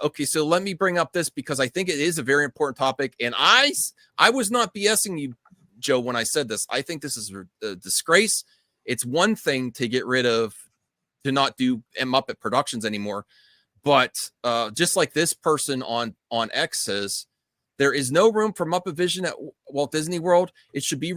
okay, so let me bring up this because I think it is a very important topic. And I was not BSing you, Joe, when I said this. I think this is a disgrace. It's one thing to get rid of, to not do Muppet Productions anymore. But just like this person on X says, there is no room for MuppetVision at Walt Disney World. It should be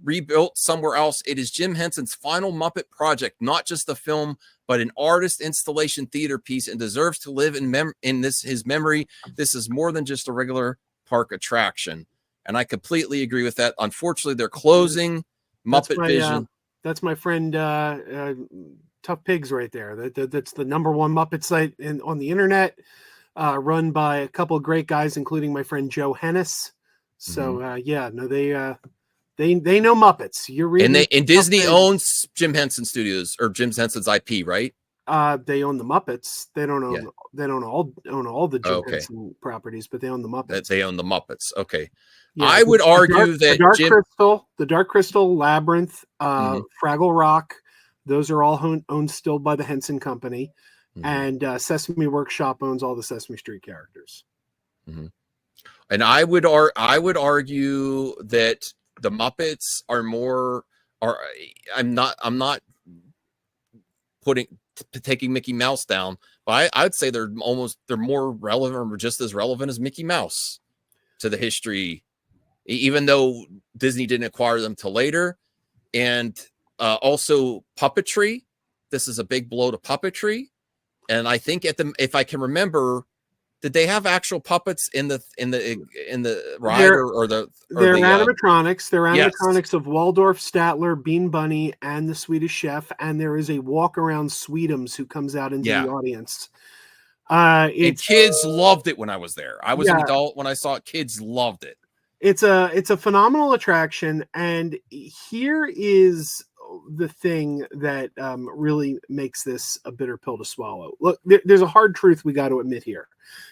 rebuilt somewhere else. It is Jim Henson's final Muppet project, not just a film, but an artist installation theater piece, and deserves to live in his memory. This is more than just a regular park attraction. And I completely agree with that. Unfortunately, they're closing MuppetVision. That's my friend Tough Pigs right there. That's the #1 Muppet site on the internet, run by a couple of great guys, including my friend Joe Hennis. So they know Muppets. You're reading, and Disney owns Jim Henson Studios, or Jim Henson's IP, right? They own the Muppets. They don't own. Yeah. They don't own all the Jim Henson properties, but they own the Muppets. They own the Muppets. Okay. Yeah, I would argue that the Dark Crystal, Labyrinth, Fraggle Rock, those are all owned still by the Henson Company, and Sesame Workshop owns all the Sesame Street characters. And I would argue that the Muppets I'm not taking Mickey Mouse down, but I would say they're more relevant, or just as relevant as Mickey Mouse to the history, even though Disney didn't acquire them till later. And also puppetry. This is a big blow to puppetry. And I think if I can remember, did they have actual puppets in the ride, they're animatronics? They're animatronics of Waldorf, Statler, Bean Bunny, and the Swedish Chef. And there is a walk around Sweetums who comes out into the audience. And kids loved it when I was there. I was an adult when I saw it. Kids loved it. It's a phenomenal attraction, and here is the thing that really makes this a bitter pill to swallow. Look, there's a hard truth we got to admit here.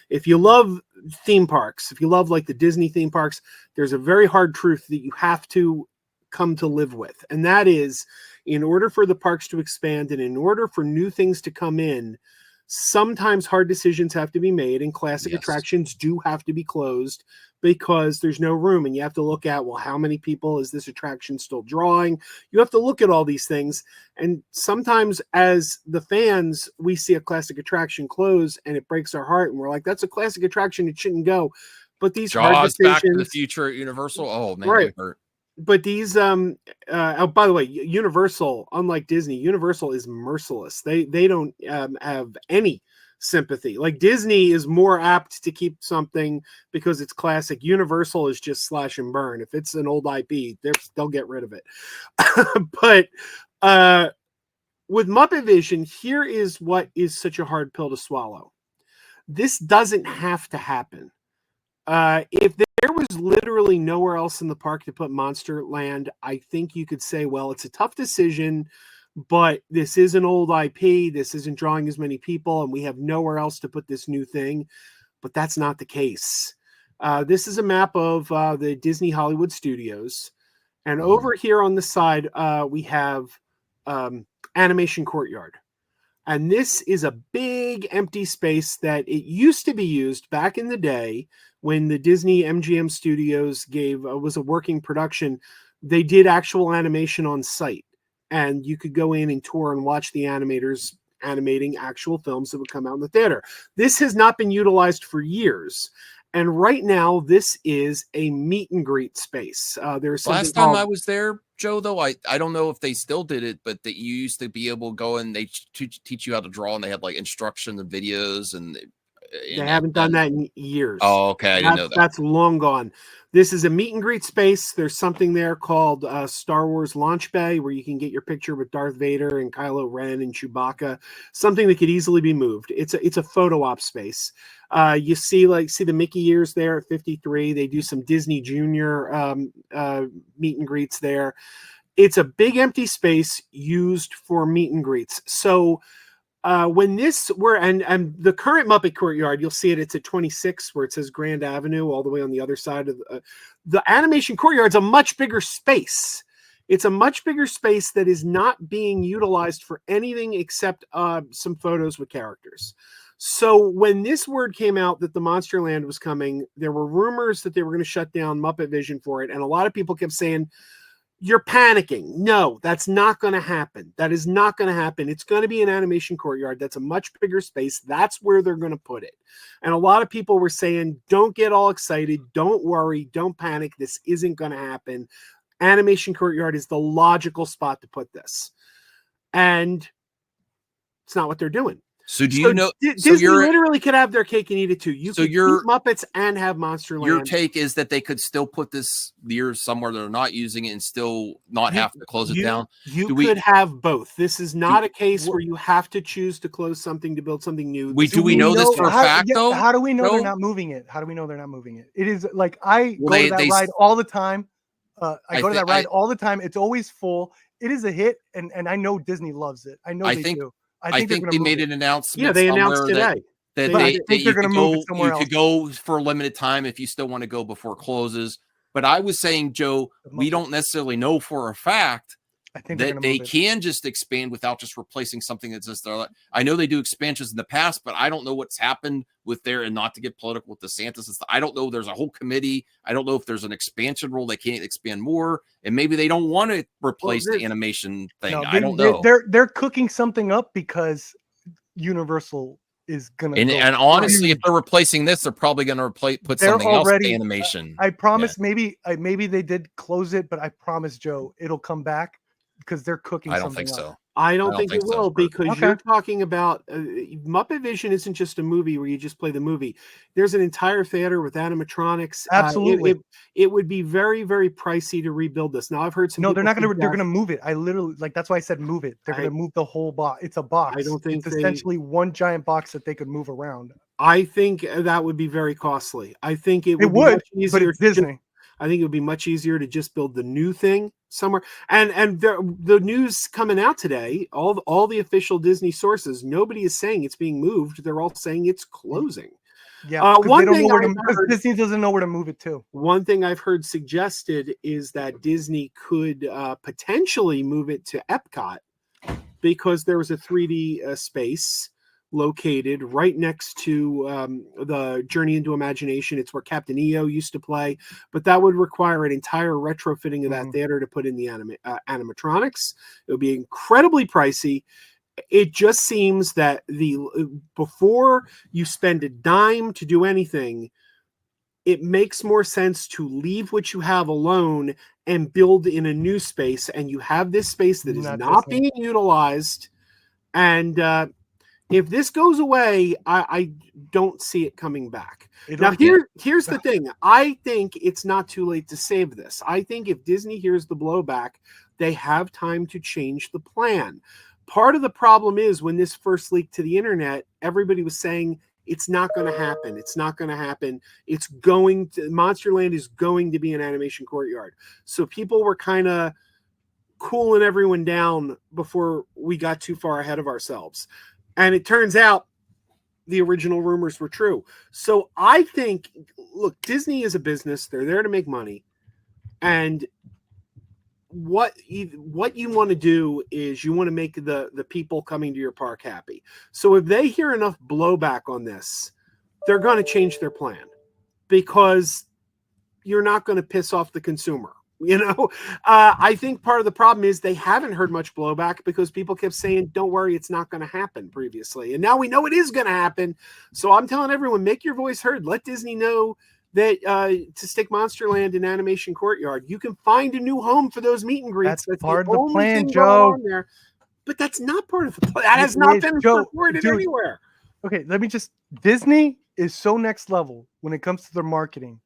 If you love theme parks, if you love like the Disney theme parks, there's a very hard truth that you have to come to live with, and that is, in order for the parks to expand and in order for new things to come in, sometimes hard decisions have to be made, and classic attractions do have to be closed because there's no room. And you have to look at, well, how many people is this attraction still drawing? You have to look at all these things. And sometimes as the fans, we see a classic attraction close and it breaks our heart. And we're like, that's a classic attraction. It shouldn't go. But these Jaws, Back to the Future at Universal. Oh, man, right. But these, by the way, Universal, unlike Disney, Universal is merciless. They don't have any sympathy. Like Disney is more apt to keep something because it's classic. Universal is just slash and burn. If it's an old IP, they'll get rid of it. But with MuppetVision, here is what is such a hard pill to swallow. This doesn't have to happen. If there was literally nowhere else in the park to put Monsterland, I think you could say, well, it's a tough decision, but this is an old IP. This isn't drawing as many people, and we have nowhere else to put this new thing. But that's not the case. This is a map of the Disney Hollywood Studios. And over here on the side, we have Animation Courtyard. And this is a big empty space that it used to be used back in the day when the Disney MGM Studios was a working production. They did actual animation on site, and you could go in and tour and watch the animators animating actual films that would come out in the theater. This has not been utilized for years. And right now, this is a meet and greet space. There's last time I was there, Joe, though, I don't know if they still did it, but that you used to be able to go and they teach you how to draw, and they had like instruction and videos, and they haven't done that in years. Oh, okay, I didn't know that. That's long gone. This is a meet and greet space. There's something there called Star Wars Launch Bay, where you can get your picture with Darth Vader and Kylo Ren and Chewbacca. Something that could easily be moved. It's a photo op space. You see the Mickey ears there at 53. They do some Disney Junior meet and greets there. It's a big empty space used for meet and greets. So when and the current Muppet Courtyard, you'll see it's at 26, where it says Grand Avenue, all the way on the other side of the Animation Courtyard's a much bigger space. It's a much bigger space that is not being utilized for anything except some photos with characters. So when this word came out that the Monsterland was coming, there were rumors that they were going to shut down MuppetVision for it. And a lot of people kept saying, you're panicking. No, that's not going to happen. That is not going to happen. It's going to be an animation courtyard. That's a much bigger space. That's where they're going to put it. And a lot of people were saying, don't get all excited. Don't worry. Don't panic. This isn't going to happen. Animation courtyard is the logical spot to put this. And it's not what they're doing. So do you know? Disney literally could have their cake and eat it too. You could keep Muppets and have Monsterland. Your take is that they could still put this year somewhere they're not using it and still not have to close it down. You could have both. This is not a case where you have to choose to close something to build something new. Do we know this for a fact, though? How do we know they're not moving it? How do we know they're not moving it? It is like I go to that ride all the time. I go to that ride all the time. It's always full. It is a hit, and I know Disney loves it. I know they do. I think they made an announcement. Yeah, they announced today that they're going to move it somewhere else. You could go for a limited time if you still want to go before it closes. But I was saying, Joe, we don't necessarily know for a fact that they can just expand without just replacing something that's just there. I know they do expansions in the past, but I don't know what's happened with there. And not to get political with DeSantis, I don't know. There's a whole committee. I don't know if there's an expansion rule. They can't expand more, and maybe they don't want to replace the animation thing. I don't know. They're cooking something up because Universal is gonna. And honestly, if they're replacing this, they're probably going to put something else in animation. I promise. Maybe they did close it, but I promise, Joe, it'll come back. Because they're cooking. I don't think so. I don't think it will because you're talking about MuppetVision isn't just a movie where you just play the movie. There's an entire theater with animatronics. Absolutely, it would be very, very pricey to rebuild this. Now I've heard some. No, they're not going to. They're going to move it. I literally that's why I said move it. They're going to move the whole box. It's a box. I don't think it's essentially one giant box that they could move around. I think that would be very costly. I think it would. But it's Disney. I think it would be much easier to just build the new thing somewhere. And the news coming out today, all the official Disney sources, nobody is saying it's being moved. They're all saying it's closing. Yeah, Disney doesn't know where to move it to. One thing I've heard suggested is that Disney could potentially move it to Epcot because there was a 3D space located right next to the Journey into Imagination. It's where Captain EO used to play, but that would require an entire retrofitting of that theater to put in the animatronics. It would be incredibly pricey. It just seems that before you spend a dime to do anything, it makes more sense to leave what you have alone and build in a new space. And you have this space that is not being utilized. And if this goes away, I don't see it coming back. Now, here's the thing. I think it's not too late to save this. I think if Disney hears the blowback, they have time to change the plan. Part of the problem is when this first leaked to the internet, everybody was saying it's not going to happen. It's not going to happen. Monsterland is going to be an animation courtyard. So people were kind of cooling everyone down before we got too far ahead of ourselves. And it turns out the original rumors were true. So I think, look, Disney is a business. They're there to make money. And what you want to do is you want to make the people coming to your park happy. So if they hear enough blowback on this, they're going to change their plan because you're not going to piss off the consumer. I think part of the problem is they haven't heard much blowback because people kept saying, don't worry, it's not going to happen previously. And now we know it is going to happen. So I'm telling everyone, make your voice heard. Let Disney know that to stick Monsterland in Animation Courtyard, you can find a new home for those meet and greets. That's part of the plan, Joe. But that's not part of the plan. That has not been reported anywhere. Okay, Disney is so next level when it comes to their marketing.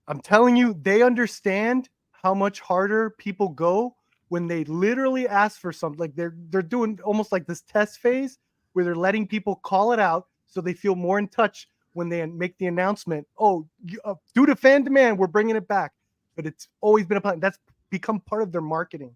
I'm telling you, they understand how much harder people go when they literally ask for something. Like they're doing almost like this test phase where they're letting people call it out so they feel more in touch when they make the announcement. Oh, due to fan demand, we're bringing it back. But it's always been a plan. That's become part of their marketing.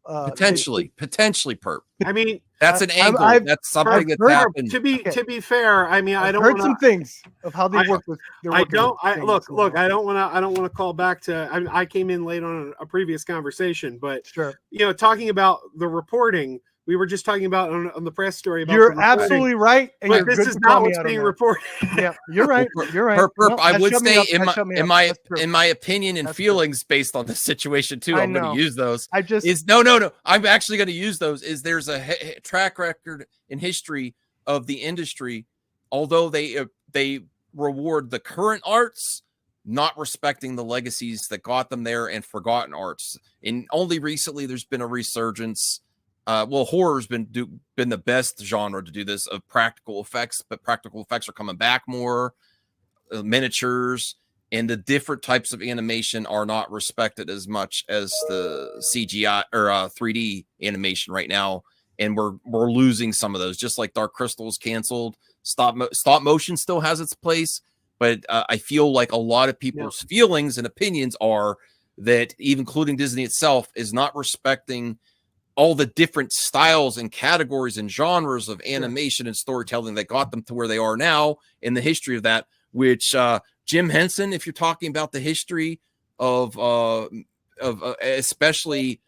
Potentially, Perp. I mean, that's an angle. That's something that's happened. To be fair, I mean, I don't heard some things of how they work with. I don't want to call back to. I came in late on a previous conversation, but sure, talking about the reporting, we were just talking about on the press story. About You're the reporting. absolutely right, and But you're this good is to not call me what's out on being that. reported. Yeah, you're right. You're right. Perp, No, I that would shut me say up, that shut me up. That's true. in my opinion and That's true. feelings based on this situation too. I I'm going know. to use those. I just Is no. I'm actually going to use those. Is there's a track record in history of the industry, although they reward the current arts, not respecting the legacies that got them there and forgotten arts. And only recently there's been a resurgence. Horror's been the best genre to do this of practical effects, but practical effects are coming back more. Miniatures and the different types of animation are not respected as much as the CGI or 3D animation right now, and we're losing some of those. Just like Dark Crystal is canceled, stop motion still has its place, but I feel like a lot of people's feelings and opinions are that, even including Disney itself, is not respecting all the different styles and categories and genres of animation and storytelling that got them to where they are now in the history of that, which Jim Henson, if you're talking about the history of especially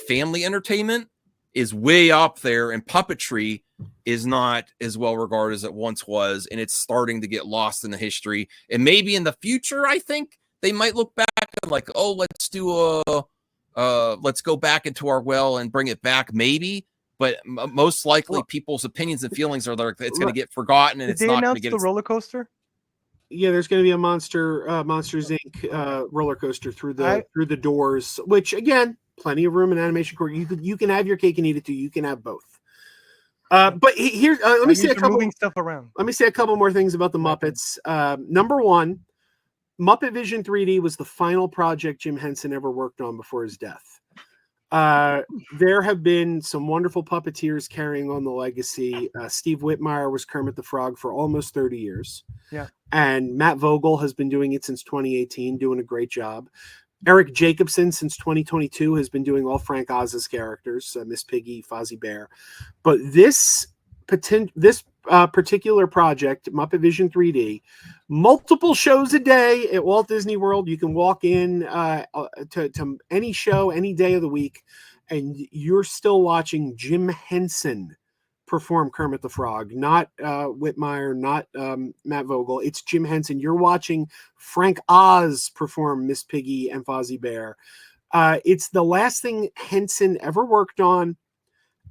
family entertainment, is way up there, and puppetry is not as well regarded as it once was, and it's starting to get lost in the history. And maybe in the future, I think they might look back and like, oh, let's go back into our well and bring it back, maybe. But most likely, people's opinions and feelings are like it's going to get forgotten, and did it's they not going announce to get the roller coaster? Yeah, there's going to be a Monsters Inc. Roller coaster through the doors, which again, plenty of room in Animation Court. You can have your cake and eat it too. You can have both. But here, let me say a couple moving stuff around. Let me say a couple more things about the Muppets. Number one, MuppetVision 3D was the final project Jim Henson ever worked on before his death. There have been some wonderful puppeteers carrying on the legacy. Steve Whitmire was Kermit the Frog for almost 30 years. Yeah. And Matt Vogel has been doing it since 2018, doing a great job. Eric Jacobson, since 2022, has been doing all Frank Oz's characters, Miss Piggy, Fozzie Bear. But this particular project, MuppetVision 3D, multiple shows a day at Walt Disney World. You can walk in to any show any day of the week, and you're still watching Jim Henson perform Kermit the Frog, not Whitmire, not Matt Vogel. It's Jim Henson. You're watching Frank Oz perform Miss Piggy and Fozzie Bear. It's the last thing Henson ever worked on,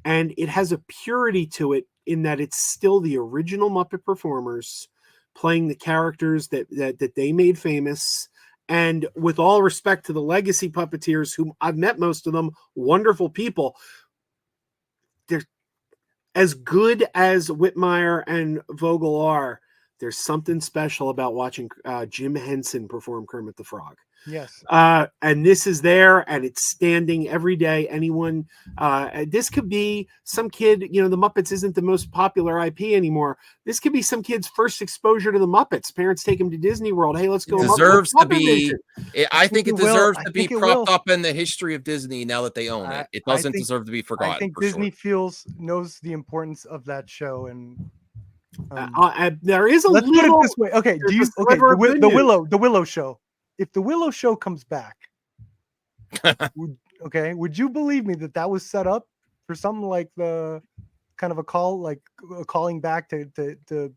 and it has a purity to it in that it's still the original Muppet performers playing the characters that they made famous. And with all respect to the legacy puppeteers, whom I've met most of them, wonderful people, they're as good as Whitmire and Vogel are. There's something special about watching Jim Henson perform Kermit the Frog. Yes. And this is there, and it's standing every day. Anyone, this could be some kid, the Muppets isn't the most popular IP anymore. This could be some kid's first exposure to the Muppets. Parents take him to Disney World. Hey, let's go. Deserves to be. I think it deserves to be propped up in the history of Disney now that they own it. It doesn't deserve to be forgotten. I think Disney knows the importance of that show, and there is a let's little. Put it this way. Okay, the Willow show. If the Willow show comes back, would you believe me that was set up for something like the kind of a calling back to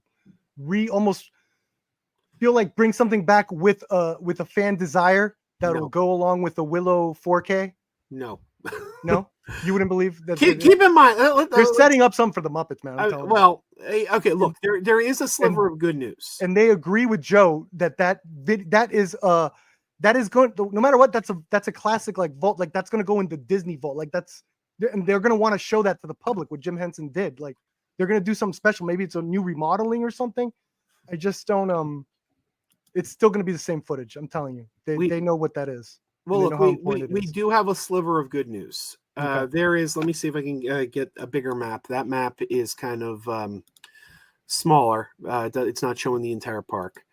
almost feel like bring something back with a fan desire that will go along with the Willow 4K? No, you wouldn't believe that. Keep in mind, they're setting up something for the Muppets, man. Okay, look, there is a sliver of good news, and they agree with Joe that is going, no matter what, that's a classic vault, that's going to go into Disney vault, and they're going to want to show that to the public what Jim Henson did. They're going to do something special. Maybe it's a new remodeling or something. I just don't. It's still going to be the same footage. I'm telling you, they know what that is. Well, look, we do have a sliver of good news. There is. Let me see if I can get a bigger map. That map is kind of smaller. It's not showing the entire park.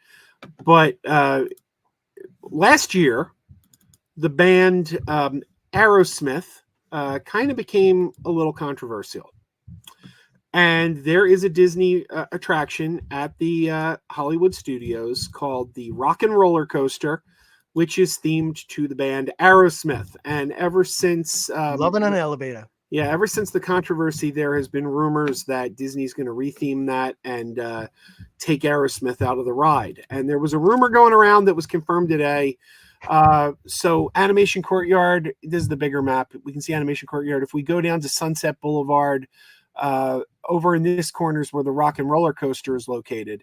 But last year, the band Aerosmith kind of became a little controversial. And there is a Disney attraction at the Hollywood Studios called the Rock and Roller Coaster, which is themed to the band Aerosmith. And ever since Loving an Elevator. Yeah, ever since the controversy, there has been rumors that Disney's going to retheme that and take Aerosmith out of the ride. And there was a rumor going around that was confirmed today. So Animation Courtyard, this is the bigger map. We can see Animation Courtyard. If we go down to Sunset Boulevard, over in this corner is where the Rock and Roller Coaster is located.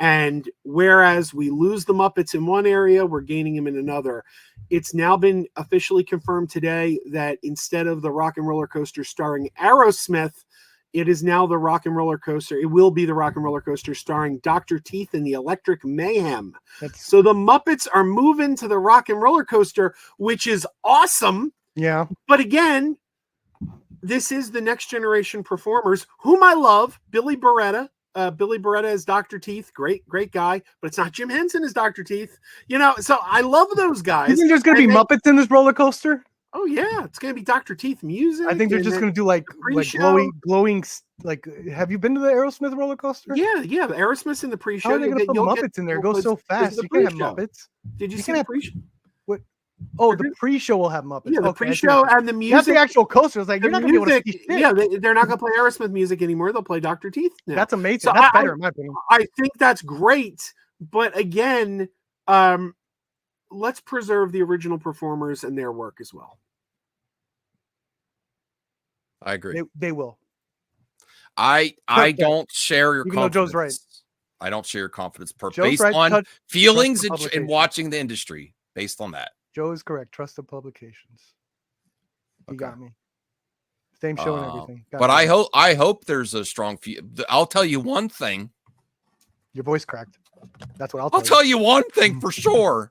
And whereas we lose the Muppets in one area, we're gaining them in another. It's now been officially confirmed today that instead of the Rock and Roller Coaster starring Aerosmith, it is now the Rock and Roller Coaster. It will be the Rock and Roller Coaster starring Dr. Teeth and the Electric Mayhem. So the Muppets are moving to the Rock and Roller Coaster, which is awesome. Yeah. But again, this is the next generation performers, whom I love. Billy Beretta. Billy Beretta is Dr. Teeth. Great guy. But it's not Jim Henson as Dr. Teeth. You know, so I love those guys. You think there's going to be Muppets in this roller coaster? Oh, yeah. It's going to be Dr. Teeth music. I think they're just going to do like glowing. Like, have you been to the Aerosmith roller coaster? Yeah. The Aerosmith's in the pre-show. How are they going to put Muppets in there? It goes so fast. You can't have Muppets. Did you see the pre-show? What? Oh, the pre-show will have Muppets. Yeah, the pre-show and the music. That's the actual coaster. It's like you're not going to be able to see shit. Yeah, they're not going to play Aerosmith music anymore. They'll play Dr. Teeth now. That's amazing. So that's better in my opinion. I think that's great. But again, let's preserve the original performers and their work as well. I agree. They will. I don't share your confidence. Joe's right. I don't share your confidence Joe's based right. on feelings and watching the industry. Based on that, Joe is correct. Trust the publications. You got me. Same show and everything. But I hope there's a strong. I'll tell you one thing. Your voice cracked. That's what I'll tell you one thing for sure.